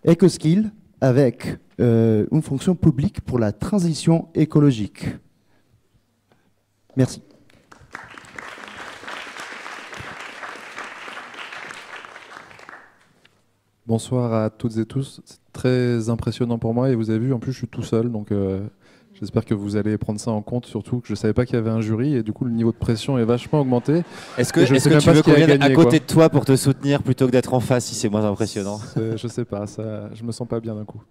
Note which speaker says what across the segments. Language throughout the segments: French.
Speaker 1: EcoSkill avec une fonction publique pour la transition écologique. Merci.
Speaker 2: Bonsoir à toutes et tous. C'est très impressionnant pour moi et vous avez vu, en plus je suis tout seul, donc j'espère que vous allez prendre ça en compte, surtout que je ne savais pas qu'il y avait un jury et du coup le niveau de pression est vachement augmenté.
Speaker 3: Est-ce que tu veux qu'on vienne à côté de toi pour te soutenir plutôt que d'être en face si c'est moins impressionnant?
Speaker 2: Je sais pas, ça, je me sens pas bien d'un coup.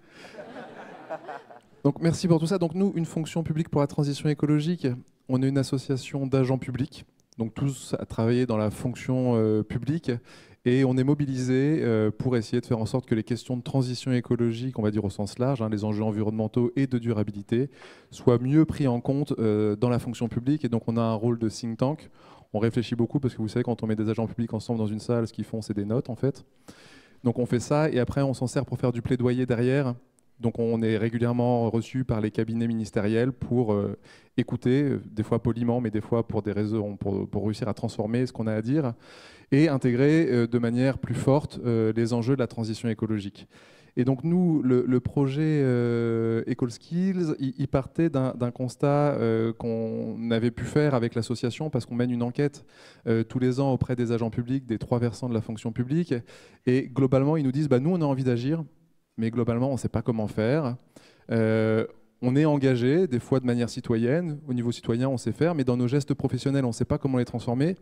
Speaker 2: Donc merci pour tout ça. Donc nous, une fonction publique pour la transition écologique, on est une association d'agents publics, donc tous à travailler dans la fonction publique. Et on est mobilisé pour essayer de faire en sorte que les questions de transition écologique, on va dire au sens large, les enjeux environnementaux et de durabilité, soient mieux pris en compte dans la fonction publique. Et donc on a un rôle de think tank. On réfléchit beaucoup parce que vous savez, quand on met des agents publics ensemble dans une salle, ce qu'ils font, c'est des notes en fait. Donc on fait ça et après on s'en sert pour faire du plaidoyer derrière. Donc on est régulièrement reçu par les cabinets ministériels pour écouter, des fois poliment, mais des fois pour des raisons, pour réussir à transformer ce qu'on a à dire et intégrer de manière plus forte les enjeux de la transition écologique. Et donc nous, le projet EcoSkills, il partait d'un constat qu'on avait pu faire avec l'association parce qu'on mène une enquête tous les ans auprès des agents publics des 3 versants de la fonction publique. Et globalement, ils nous disent, nous on a envie d'agir, mais globalement, on ne sait pas comment faire. On est engagé, des fois de manière citoyenne. Au niveau citoyen, on sait faire, mais dans nos gestes professionnels, on ne sait pas comment les transformer.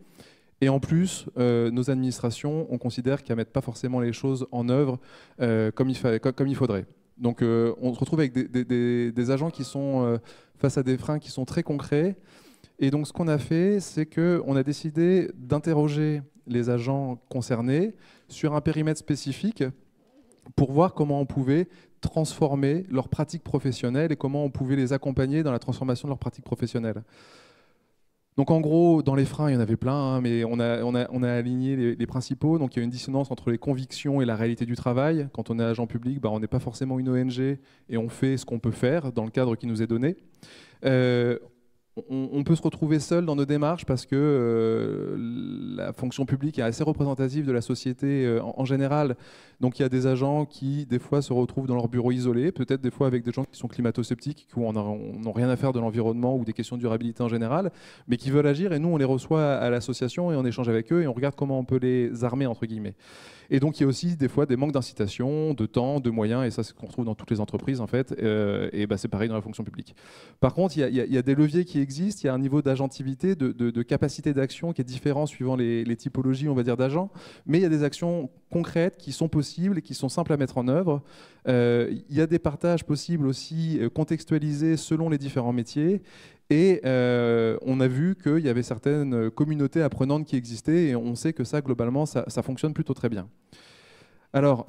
Speaker 2: Et en plus, nos administrations, on considère qu'elles ne mettent pas forcément les choses en œuvre comme il faudrait. Donc on se retrouve avec des agents qui sont face à des freins qui sont très concrets. Et donc ce qu'on a fait, c'est qu'on a décidé d'interroger les agents concernés sur un périmètre spécifique pour voir comment on pouvait transformer leurs pratiques professionnelles et comment on pouvait les accompagner dans la transformation de leurs pratiques professionnelles. Donc en gros, dans les freins, il y en avait plein, mais on a aligné les principaux. Donc il y a une dissonance entre les convictions et la réalité du travail. Quand on est agent public, on n'est pas forcément une ONG et on fait ce qu'on peut faire dans le cadre qui nous est donné. On peut se retrouver seul dans nos démarches parce que la fonction publique est assez représentative de la société en général. Donc il y a des agents qui, des fois, se retrouvent dans leur bureau isolé, peut-être des fois avec des gens qui sont climato-sceptiques, qui n'ont rien à faire de l'environnement ou des questions de durabilité en général, mais qui veulent agir. Et nous, on les reçoit à l'association et on échange avec eux et on regarde comment on peut les armer, entre guillemets. Et donc il y a aussi des fois des manques d'incitation, de temps, de moyens, et ça c'est ce qu'on retrouve dans toutes les entreprises en fait, et c'est pareil dans la fonction publique. Par contre, il y a des leviers qui existent, il y a un niveau d'agentivité, de capacité d'action qui est différent suivant les typologies, on va dire, d'agents, mais il y a des actions concrètes qui sont possibles et qui sont simples à mettre en œuvre. Il y a des partages possibles aussi contextualisés selon les différents métiers. Et on a vu qu'il y avait certaines communautés apprenantes qui existaient et on sait que ça, globalement, ça fonctionne plutôt très bien. Alors,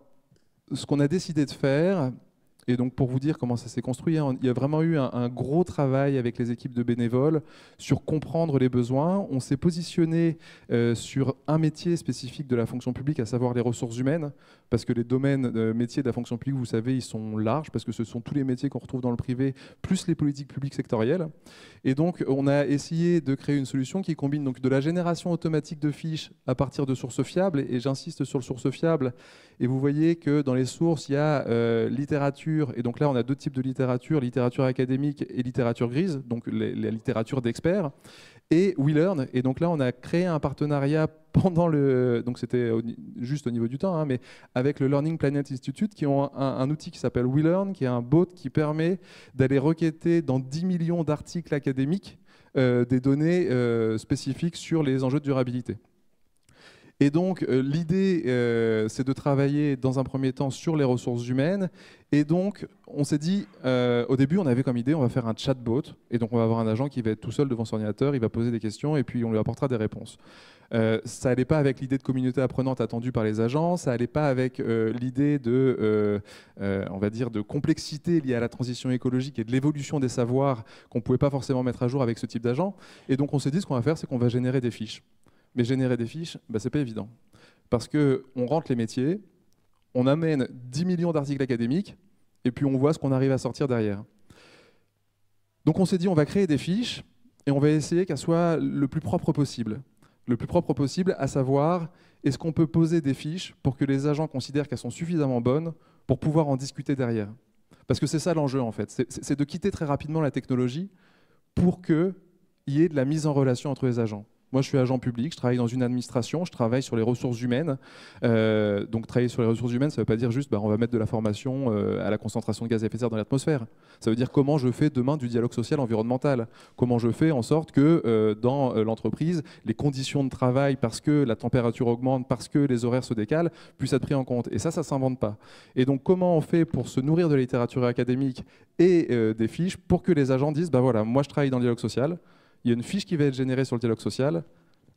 Speaker 2: ce qu'on a décidé de faire, et donc pour vous dire comment ça s'est construit, il y a vraiment eu un gros travail avec les équipes de bénévoles sur comprendre les besoins. On s'est positionné sur un métier spécifique de la fonction publique, à savoir les ressources humaines, parce que les domaines métiers de la fonction publique, vous savez, ils sont larges, parce que ce sont tous les métiers qu'on retrouve dans le privé, plus les politiques publiques sectorielles. Et donc, on a essayé de créer une solution qui combine donc de la génération automatique de fiches à partir de sources fiables, et j'insiste sur le source fiable, et vous voyez que dans les sources, il y a littérature, et donc là, on a 2 types de littérature, littérature académique et littérature grise, donc la littérature d'experts, et WeLearn. Et donc là, on a créé un partenariat pendant donc c'était juste au niveau du temps, mais avec le Learning Planet Institute, qui ont un outil qui s'appelle WeLearn, qui est un bot qui permet d'aller requêter dans 10 millions d'articles académiques des données spécifiques sur les enjeux de durabilité. Et donc, l'idée, c'est de travailler dans un premier temps sur les ressources humaines. Et donc, on s'est dit, au début, on avait comme idée, on va faire un chatbot. Et donc, on va avoir un agent qui va être tout seul devant son ordinateur, il va poser des questions et puis on lui apportera des réponses. Ça n'allait pas avec l'idée de communauté apprenante attendue par les agents, ça n'allait pas avec l'idée de, on va dire, de complexité liée à la transition écologique et de l'évolution des savoirs qu'on ne pouvait pas forcément mettre à jour avec ce type d'agent. Et donc, on s'est dit, ce qu'on va faire, c'est qu'on va générer des fiches. Mais générer des fiches, c'est pas évident. Parce qu'on rentre les métiers, on amène 10 millions d'articles académiques, et puis on voit ce qu'on arrive à sortir derrière. Donc on s'est dit, on va créer des fiches, et on va essayer qu'elles soient le plus propres possible. le plus propre possible, à savoir, est-ce qu'on peut poser des fiches pour que les agents considèrent qu'elles sont suffisamment bonnes pour pouvoir en discuter derrière? Parce que c'est ça l'enjeu, en fait. C'est de quitter très rapidement la technologie pour qu'il y ait de la mise en relation entre les agents. Moi, je suis agent public, je travaille dans une administration, je travaille sur les ressources humaines. Donc, travailler sur les ressources humaines, ça ne veut pas dire juste on va mettre de la formation à la concentration de gaz à effet de serre dans l'atmosphère. Ça veut dire comment je fais demain du dialogue social environnemental. Comment je fais en sorte que dans l'entreprise, les conditions de travail, parce que la température augmente, parce que les horaires se décalent, puissent être pris en compte. Et ça ne s'invente pas. Et donc, comment on fait pour se nourrir de la littérature académique et des fiches pour que les agents disent, voilà, moi je travaille dans le dialogue social, il y a une fiche qui va être générée sur le dialogue social.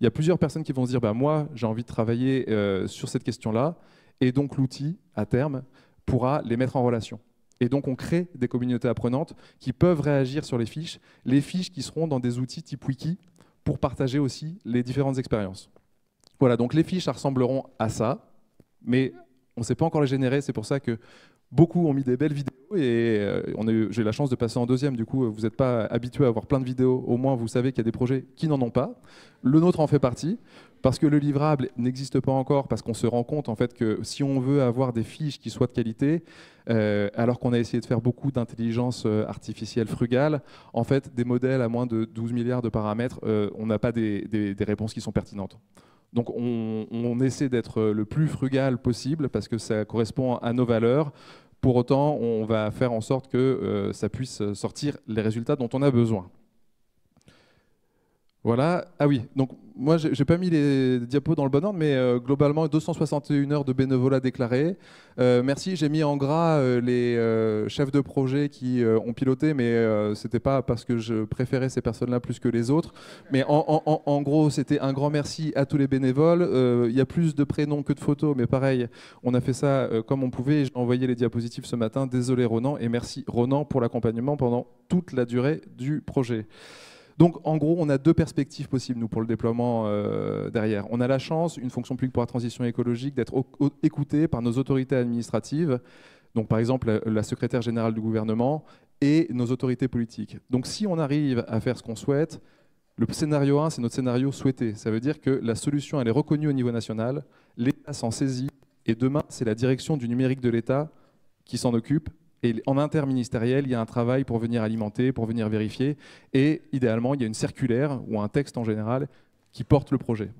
Speaker 2: Il y a plusieurs personnes qui vont se dire moi, j'ai envie de travailler sur cette question-là. Et donc, l'outil, à terme, pourra les mettre en relation. Et donc, on crée des communautés apprenantes qui peuvent réagir sur les fiches qui seront dans des outils type wiki pour partager aussi les différentes expériences. Voilà, donc les fiches, ça ressembleront à ça. Mais on ne sait pas encore les générer. C'est pour ça que beaucoup ont mis des belles vidéos et j'ai la chance de passer en deuxième. Du coup, vous n'êtes pas habitué à avoir plein de vidéos. Au moins, vous savez qu'il y a des projets qui n'en ont pas. Le nôtre en fait partie parce que le livrable n'existe pas encore, parce qu'on se rend compte en fait que si on veut avoir des fiches qui soient de qualité, alors qu'on a essayé de faire beaucoup d'intelligence artificielle frugale, en fait, des modèles à moins de 12 milliards de paramètres, on n'a pas des réponses qui sont pertinentes. Donc on essaie d'être le plus frugal possible parce que ça correspond à nos valeurs. Pour autant, on va faire en sorte que ça puisse sortir les résultats dont on a besoin. Voilà. Ah oui, donc moi, je n'ai pas mis les diapos dans le bon ordre, mais globalement, 261 heures de bénévolat déclarées. Merci, j'ai mis en gras les chefs de projet qui ont piloté, mais ce n'était pas parce que je préférais ces personnes-là plus que les autres. Mais en gros, c'était un grand merci à tous les bénévoles. Il y a plus de prénoms que de photos, mais pareil, on a fait ça comme on pouvait. J'ai envoyé les diapositives ce matin. Désolé Ronan, et merci Ronan pour l'accompagnement pendant toute la durée du projet. Donc, en gros, on a deux perspectives possibles, nous, pour le déploiement derrière. On a la chance, une fonction publique pour la transition écologique, d'être écouté par nos autorités administratives, donc par exemple la secrétaire générale du gouvernement et nos autorités politiques. Donc, si on arrive à faire ce qu'on souhaite, le scénario 1, c'est notre scénario souhaité. Ça veut dire que la solution, elle est reconnue au niveau national, l'État s'en saisit, et demain, c'est la direction du numérique de l'État qui s'en occupe. Et en interministériel, il y a un travail pour venir alimenter, pour venir vérifier. Et idéalement, il y a une circulaire ou un texte en général qui porte le projet.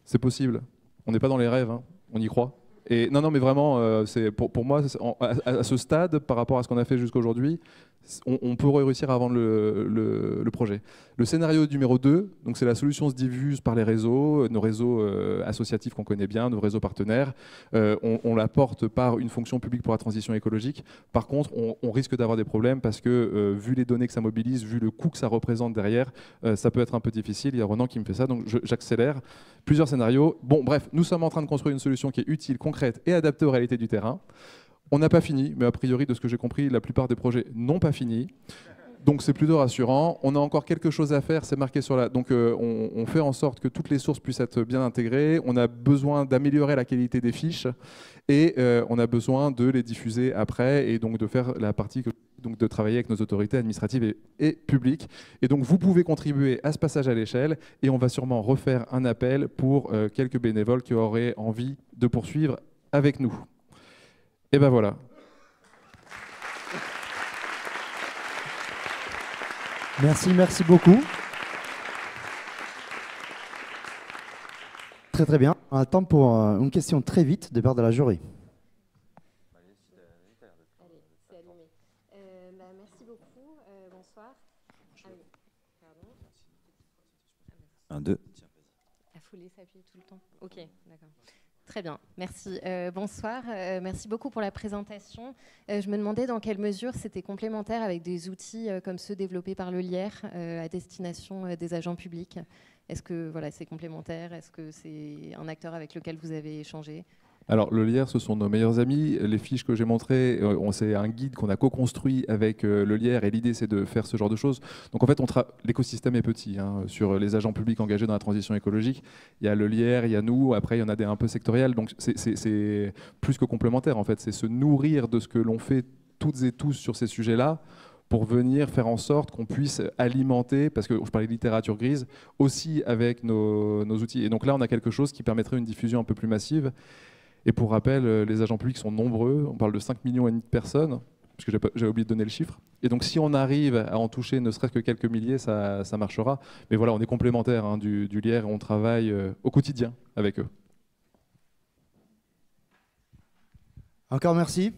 Speaker 2: C'est possible. On n'est pas dans les rêves, hein. On y croit. Et non, mais vraiment, pour moi, à ce stade, par rapport à ce qu'on a fait jusqu'à aujourd'hui, on peut réussir à vendre le projet. Le scénario numéro 2, donc c'est la solution se diffuse par les réseaux, nos réseaux associatifs qu'on connaît bien, nos réseaux partenaires. On la porte par une fonction publique pour la transition écologique. Par contre, on risque d'avoir des problèmes parce que, vu les données que ça mobilise, vu le coût que ça représente derrière, ça peut être un peu difficile. Il y a Ronan qui me fait ça, donc j'accélère. Plusieurs scénarios. Bon, bref, nous sommes en train de construire une solution qui est utile, concrète et adaptée aux réalités du terrain. On n'a pas fini, mais a priori, de ce que j'ai compris, la plupart des projets n'ont pas fini. Donc c'est plutôt rassurant. On a encore quelque chose à faire, c'est marqué sur la... Donc on fait en sorte que toutes les sources puissent être bien intégrées. On a besoin d'améliorer la qualité des fiches et on a besoin de les diffuser après et donc de faire la partie, donc de travailler avec nos autorités administratives et publiques. Et donc vous pouvez contribuer à ce passage à l'échelle et on va sûrement refaire un appel pour quelques bénévoles qui auraient envie de poursuivre avec nous. Et ben voilà.
Speaker 1: Merci beaucoup. Très bien. On a le temps pour une question très vite de part de la jury.
Speaker 4: Allez, c'est allumé. Merci beaucoup. Bonsoir. Ah oui, pardon.
Speaker 3: 1, 2.
Speaker 4: Il faut les s'appuyer tout le temps. Ok, d'accord. Très bien, merci. Bonsoir, merci beaucoup pour la présentation. Je me demandais dans quelle mesure c'était complémentaire avec des outils comme ceux développés par le LIER à destination des agents publics. Est-ce que voilà, c'est complémentaire? Est-ce que c'est un acteur avec lequel vous avez échangé?
Speaker 2: Alors, le LIER, ce sont nos meilleurs amis. Les fiches que j'ai montrées, c'est un guide qu'on a co-construit avec le LIER et l'idée, c'est de faire ce genre de choses. Donc, en fait, l'écosystème est petit. Hein, sur les agents publics engagés dans la transition écologique, il y a le LIER, il y a nous, après, il y en a des un peu sectoriels. Donc, c'est plus que complémentaire, en fait. C'est se nourrir de ce que l'on fait toutes et tous sur ces sujets-là pour venir faire en sorte qu'on puisse alimenter, parce que je parlais de littérature grise, aussi avec nos outils. Et donc là, on a quelque chose qui permettrait une diffusion un peu plus massive. Et pour rappel, les agents publics sont nombreux, on parle de 5,5 millions de personnes, parce que j'ai oublié de donner le chiffre. Et donc si on arrive à en toucher ne serait-ce que quelques milliers, ça marchera. Mais voilà, on est complémentaires hein, du Lierre et on travaille au quotidien avec eux.
Speaker 1: Encore merci.